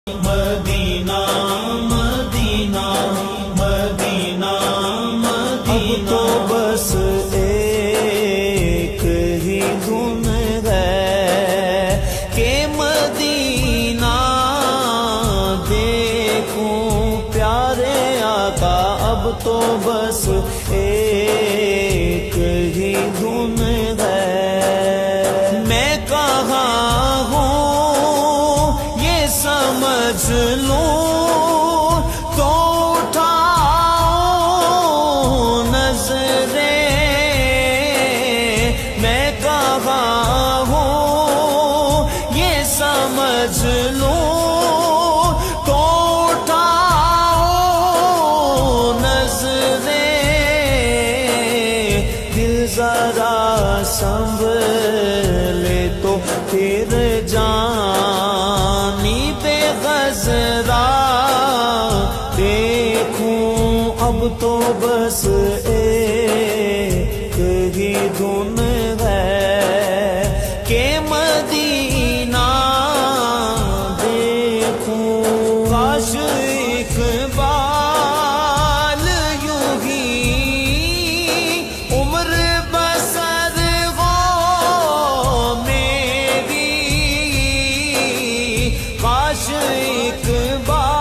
مدینہ مدینہ مدینہ مدینہ، اب تو بس ایک ہی دھن ہے کہ مدینہ دیکھوں پیارے آقا، اب تو بس ایک ہی دھن ہے۔ میں کہاں ہوں یہ سمجھ لوں تو اٹھاؤ نظریں، میں کہاں ہوں یہ سمجھ لوں تو اٹھاؤ نظریں، دل ذرا سنبھلے تو پھر جانی بے غزرا دیکھوں، اب تو بس ایک ہی دھن ہے کہ مدینہ دیکھوں۔ کاش اقبال یوں ہی عمر بسر ہو میری، کاش اقبال